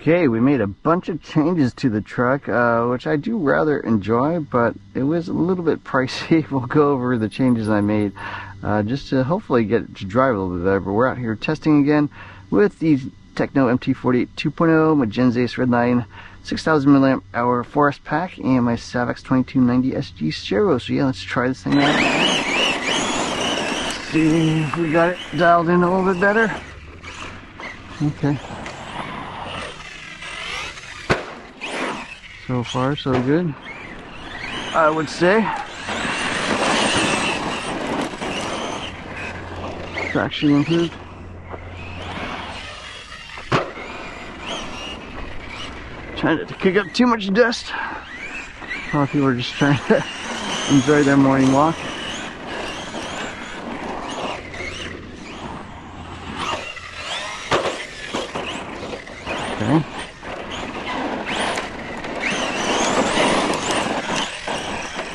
Okay, we made a bunch of changes to the truck, which I do rather enjoy, but it was a little bit pricey. We'll go over the changes I made just to hopefully get it to drive a little bit better. But we're out here testing again with the Tekno MT48 2.0, my Gen Z Redline 6000 milliamp hour 4S pack, and my Savax 2290 SG stereo. So yeah, let's try this thing out. See if we got it dialed in a little bit better. Okay. So far, so good, I would say. Traction improved. Trying not to kick up too much dust. A lot of people are just trying to enjoy their morning walk. Okay.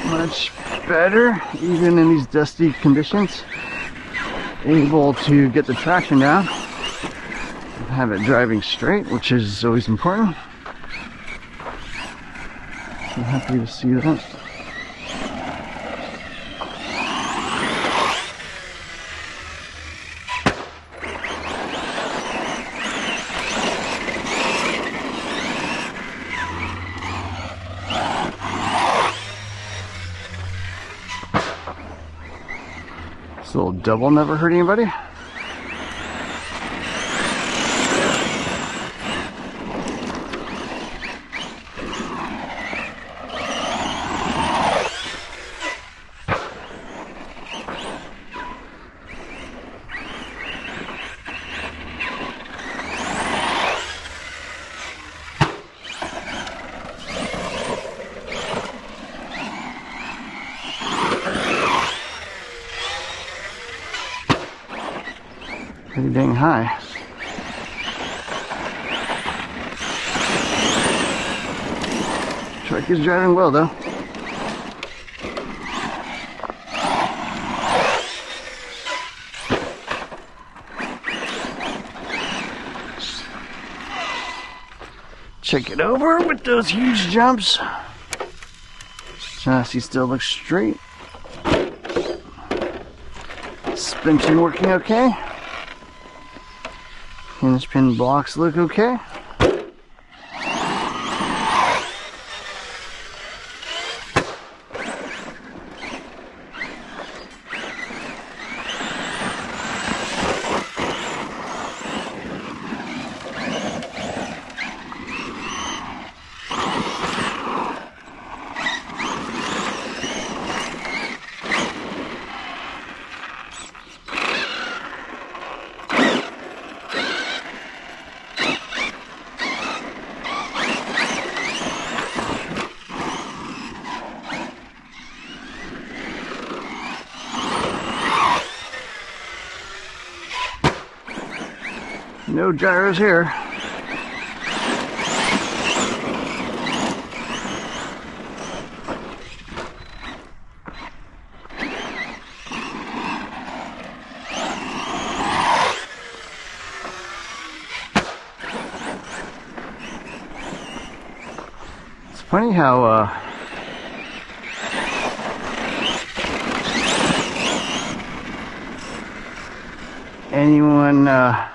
Much better, even in these dusty conditions. Able to get the traction down, have it driving straight, which is always important. I'm happy to see that. This little double never hurt anybody. Pretty dang high. Truck is driving well though. Check it over with those huge jumps. Chassis still looks straight. Suspension working okay. Hinge pin blocks look okay. No gyros here. It's funny how anyone that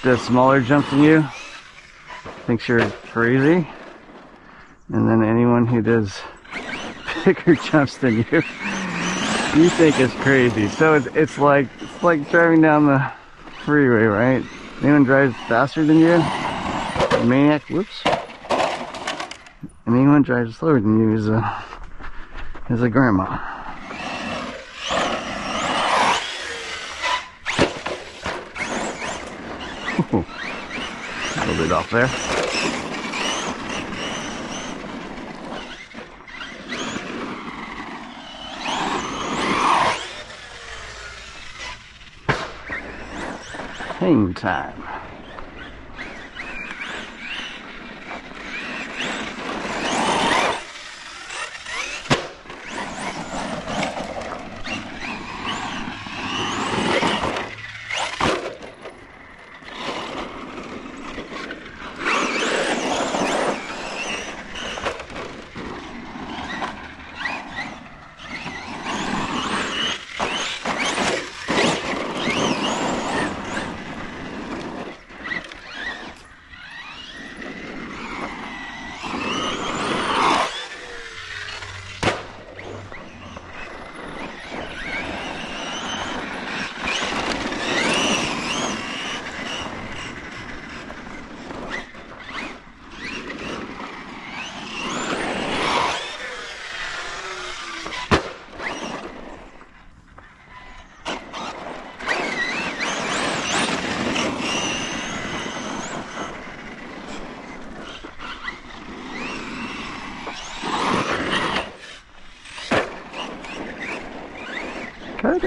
does smaller jumps than you thinks you're crazy, and then anyone who does bigger jumps than you think is crazy. So it's like driving down the freeway, right? Anyone drives faster than you, a maniac. Whoops. And anyone drives slower than you is a grandma. A little bit off there. Hang time.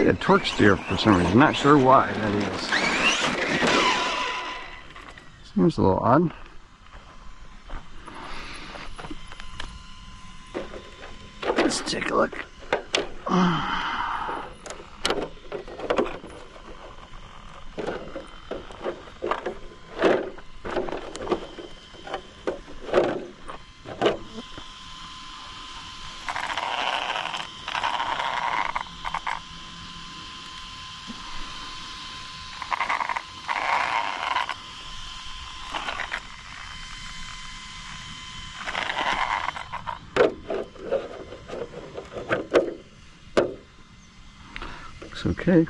a torque steer for some reason. Not sure why that is. Seems a little odd. Let's take a look. Looks okay.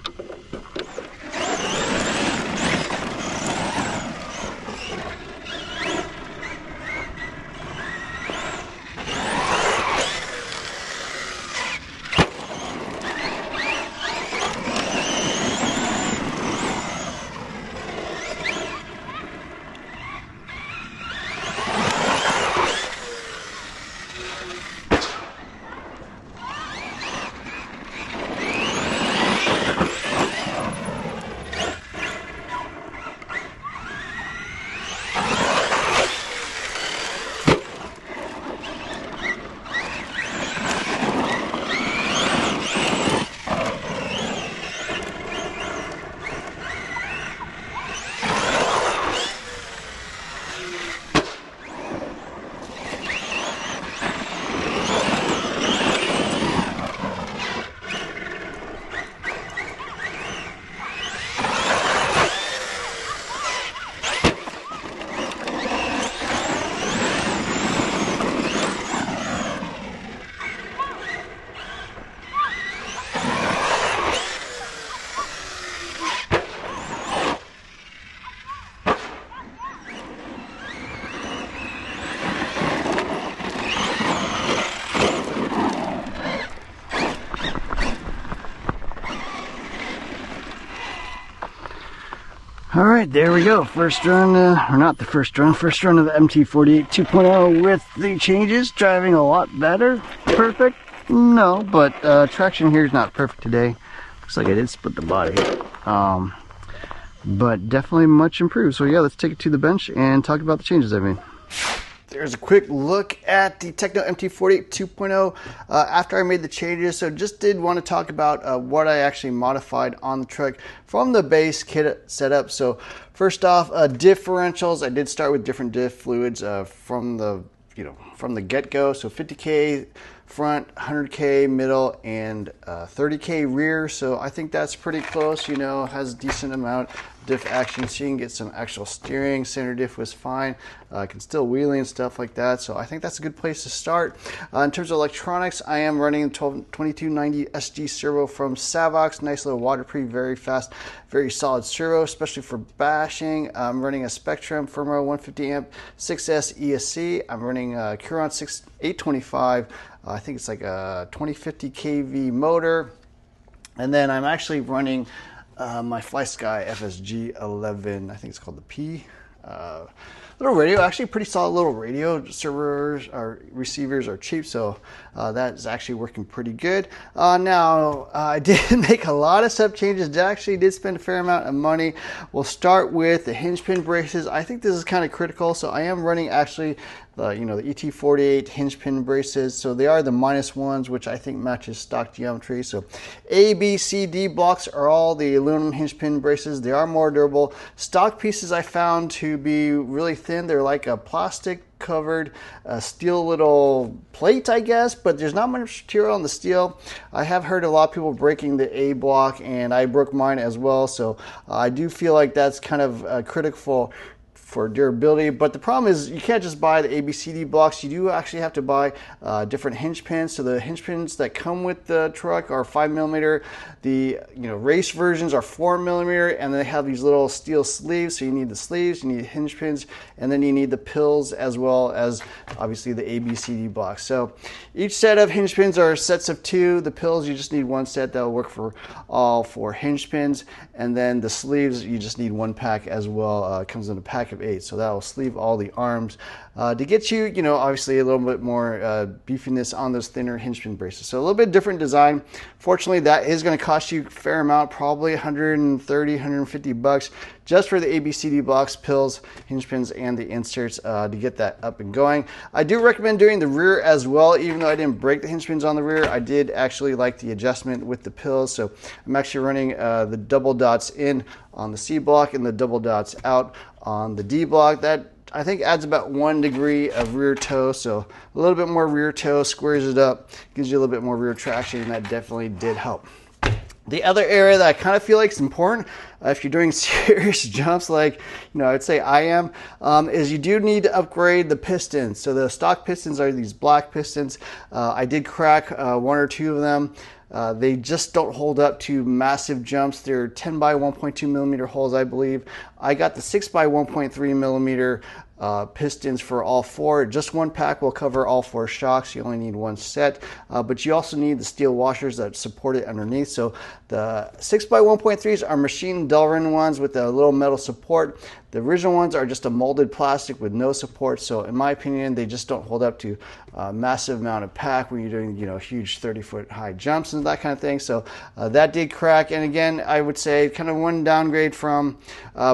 Alright, there we go. First run, or not the first run of the MT48 2.0 with the changes. Driving a lot better. Perfect? No, but traction here is not perfect today. Looks like I did split the body. But definitely much improved. So yeah, let's take it to the bench and talk about the changes I made. There's a quick look at the Tekno MT48 2.0 after I made the changes. So just did want to talk about what I actually modified on the truck from the base kit setup. So first off, differentials. I did start with different diff fluids from the get-go. So 50K front, 100K middle, and 30K rear. So I think that's pretty close. Has a decent amount diff action, so you can get some actual steering. Center diff was fine. Can still wheelie and stuff like that, so I think that's a good place to start. In terms of electronics, I am running 2290 SG servo from Savox. Nice little waterproof, very fast, very solid servo, especially for bashing. I'm running a Spectrum Firmware 150 amp 6S ESC. I'm running a Curon 825. I think it's like a 2050 kV motor. And then I'm actually running my FlySky FSG 11, I think it's called the P. Little radio, actually pretty solid little radio. Servers or receivers are cheap, so that is actually working pretty good. Now, I did make a lot of sub changes. Actually did spend a fair amount of money. We'll start with the hinge pin braces. I think this is kind of critical, so I am running actually the ET48 hinge pin braces. So they are the -1s, which I think matches stock geometry. So A, B, C, D blocks are all the aluminum hinge pin braces. They are more durable. Stock pieces I found to be really thin. They're like a plastic covered steel little plate, I guess, but there's not much material on the steel. I have heard a lot of people breaking the A block, and I broke mine as well. So I do feel like that's kind of critical for durability. But the problem is you can't just buy the ABCD blocks. You do actually have to buy different hinge pins. So the hinge pins that come with the truck are 5mm. The race versions are 4mm, and they have these little steel sleeves. So you need the sleeves, you need hinge pins, and then you need the pills as well as obviously the ABCD blocks. So each set of hinge pins are sets of 2. The pills, you just need 1 set. That will work for all 4 hinge pins. And then the sleeves, you just need 1 pack as well. It comes in a pack pack of 8. So that will sleeve all the arms to get you, you know, obviously a little bit more beefiness on those thinner hinge pin braces. So a little bit different design. Fortunately, that is going to cost you a fair amount, probably 130, 150 bucks just for the ABCD blocks, pills, hinge pins, and the inserts to get that up and going. I do recommend doing the rear as well. Even though I didn't break the hinge pins on the rear, I did actually like the adjustment with the pills. So I'm actually running the double dots in on the C block and the double dots out on the D block. That I think adds about 1 degree of rear toe, so a little bit more rear toe, squares it up, gives you a little bit more rear traction, and that definitely did help. The other area that I kind of feel like is important if you're doing serious jumps like, you know, I would say I am, is you do need to upgrade the pistons. So the stock pistons are these black pistons. I did crack 1 or 2 of them. They just don't hold up to massive jumps. They're 10 by 1.2 millimeter holes, I believe. I got the 6 by 1.3 millimeter pistons for all 4. Just one pack will cover all 4 shocks. You only need 1 set, but you also need the steel washers that support it underneath. So the 6 by 1.3s are machine Delrin ones with a little metal support. The original ones are just a molded plastic with no support. So in my opinion, they just don't hold up to a massive amount of pack when you're doing, you know, huge 30-foot high jumps and that kind of thing. So that did crack. And again, I would say kind of one downgrade from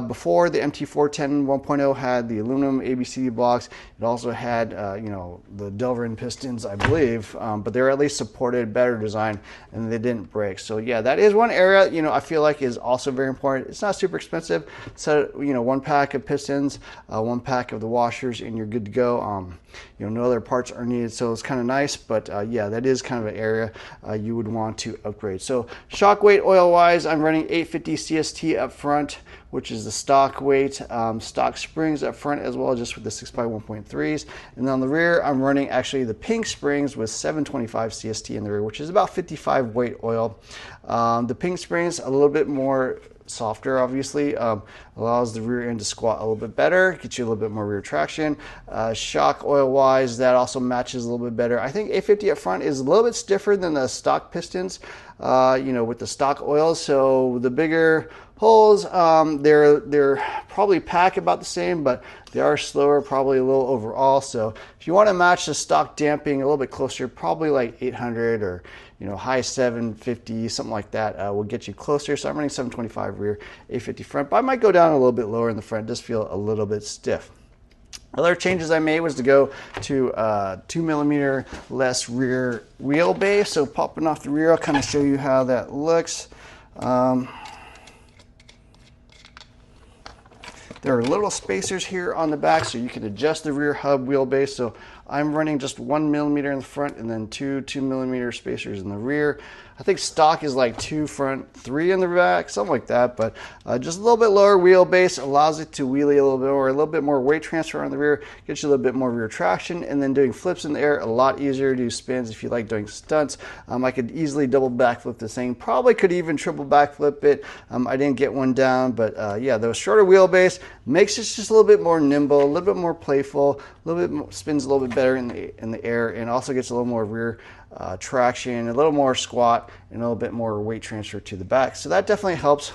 before. The MT410 1.0 had the aluminum ABCD blocks. It also had, you know, the Delrin pistons, I believe, but they were at least supported, better design, and they didn't break. So yeah, that is one area, you know, I feel like is also very important. It's not super expensive. So, you know, 1 pack of pistons, 1 pack of the washers, and you're good to go. You know, no other parts are needed, so it's kind of nice, but yeah, that is kind of an area you would want to upgrade. So shock weight oil wise, I'm running 850 CST up front, which is the stock weight, stock springs up front as well, just with the 6 by 1.3s. And then on the rear, I'm running actually the pink springs with 725 CST in the rear, which is about 55 weight oil. The pink springs, a little bit more softer, obviously, allows the rear end to squat a little bit better, gets you a little bit more rear traction. Shock oil wise, that also matches a little bit better. I think 850 up front is a little bit stiffer than the stock pistons, you know, with the stock oils. So the bigger holes, they're probably pack about the same, but they are slower, probably a little overall. So if you want to match the stock damping a little bit closer, probably like 800 or, you know, high 750, something like that will get you closer. So I'm running 725 rear, 850 front, but I might go down a little bit lower in the front, just feel a little bit stiff. Other changes I made was to go to 2 millimeter less rear wheelbase. So popping off the rear, I'll kind of show you how that looks. There are little spacers here on the back, so you can adjust the rear hub wheelbase. So I'm running just 1 millimeter in the front and then 2 millimeter spacers in the rear. I think stock is like 2 front, 3 in the back, something like that, but just a little bit lower wheelbase allows it to wheelie a little bit more, a little bit more weight transfer on the rear, gets you a little bit more rear traction, and then doing flips in the air, a lot easier to do spins if you like doing stunts. I could easily double backflip this thing, probably could even triple backflip it. I didn't get one down, but yeah, the shorter wheelbase makes it just a little bit more nimble, a little bit more playful, a little bit more, spins a little bit better in the air, and also gets a little more rear traction, a little more squat, and a little bit more weight transfer to the back. So that definitely helps.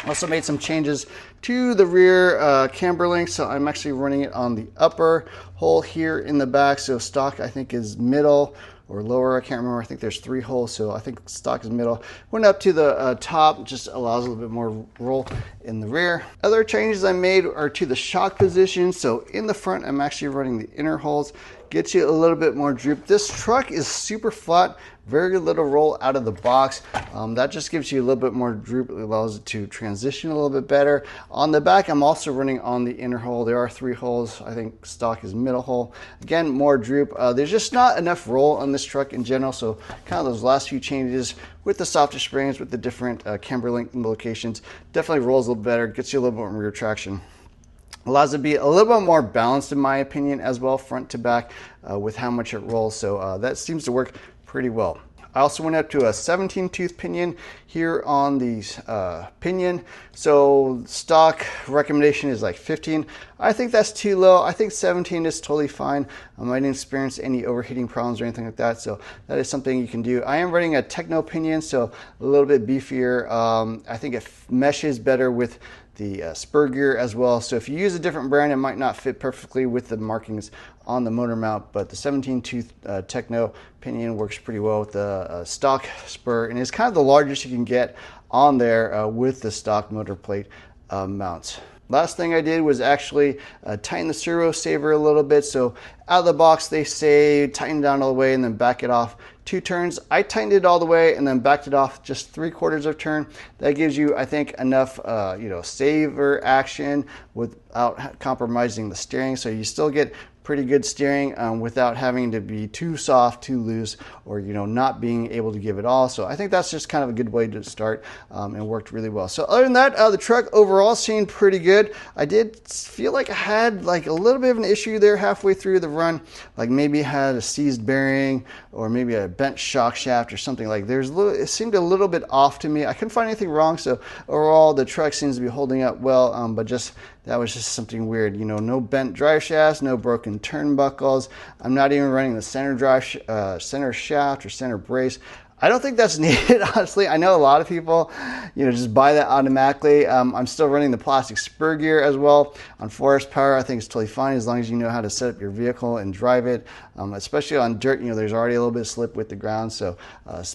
Also made some changes to the rear camber link. So I'm actually running it on the upper hole here in the back. So stock, I think, is middle or lower. I can't remember. I think there's 3 holes. So I think stock is middle. Went up to the top, just allows a little bit more roll in the rear. Other changes I made are to the shock position. So in the front, I'm actually running the inner holes. Gets you a little bit more droop. This truck is super flat, very little roll out of the box. That just gives you a little bit more droop. It allows it to transition a little bit better. On the back, I'm also running on the inner hole. There are 3 holes. I think stock is middle hole. Again, more droop. There's just not enough roll on this truck in general, so kind of those last few changes with the softer springs, with the different camber length locations, definitely rolls a little better, gets you a little bit more rear traction. Allows it to be a little bit more balanced, in my opinion, as well, front to back, with how much it rolls. So that seems to work pretty well. I also went up to a 17 tooth pinion here on the pinion. So stock recommendation is like 15. I think that's too low. I think 17 is totally fine. I didn't experience any overheating problems or anything like that. So that is something you can do. I am running a Tekno pinion, so a little bit beefier. I think it meshes better with the spur gear as well. So if you use a different brand, it might not fit perfectly with the markings on the motor mount, but the 17-tooth Tekno pinion works pretty well with the stock spur, and it's kind of the largest you can get on there with the stock motor plate mounts. Last thing I did was actually tighten the servo saver a little bit. So out of the box they say tighten down all the way and then back it off 2 turns. I tightened it all the way and then backed it off just 3/4 of a turn. That gives you, I think, enough saver action without compromising the steering. So you still get pretty good steering without having to be too soft, too loose, or not being able to give it all. So I think that's just kind of a good way to start, and worked really well. So other than that, the truck overall seemed pretty good. I did feel like I had like a little bit of an issue there halfway through the run, like maybe had a seized bearing or maybe a bent shock shaft or something. Like it seemed a little bit off to me. I couldn't find anything wrong, so overall the truck seems to be holding up well, but that was just something weird. No bent drive shafts, no broken turnbuckles. I'm not even running the center shaft or center brace. I don't think that's needed, honestly. I know a lot of people, just buy that automatically. I'm still running the plastic spur gear as well on forest power. I think it's totally fine as long as you know how to set up your vehicle and drive it, especially on dirt. There's already a little bit of slip with the ground. So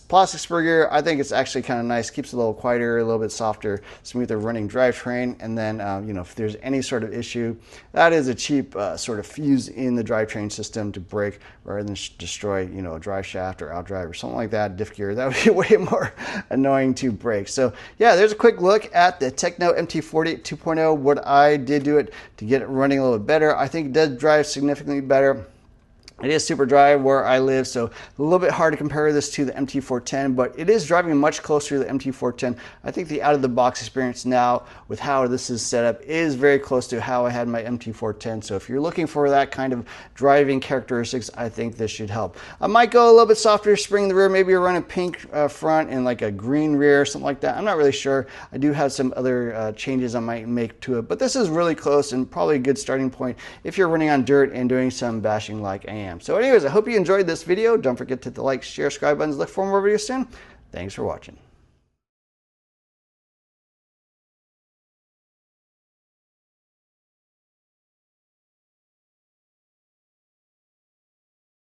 plastic spur gear, I think it's actually kind of nice. Keeps it a little quieter, a little bit softer, smoother running drivetrain. And then, if there's any sort of issue, that is a cheap sort of fuse in the drivetrain system to break rather than destroy, a drive shaft or outdrive or something like that. Gear, that would be way more annoying to break. So yeah, there's a quick look at the Tekno MT48 2.0, what I did do it to get it running a little bit better. I think it does drive significantly better. It is super dry where I live, so a little bit hard to compare this to the MT410, but it is driving much closer to the MT410. I think the out-of-the-box experience now with how this is set up is very close to how I had my MT410. So if you're looking for that kind of driving characteristics, I think this should help. I might go a little bit softer spring in the rear. Maybe you're running pink front and like a green rear, something like that. I'm not really sure. I do have some other changes I might make to it, but this is really close and probably a good starting point if you're running on dirt and doing some bashing like I am. So anyways, I hope you enjoyed this video. Don't forget to hit the like, share, subscribe buttons. Look for more videos soon. Thanks for watching.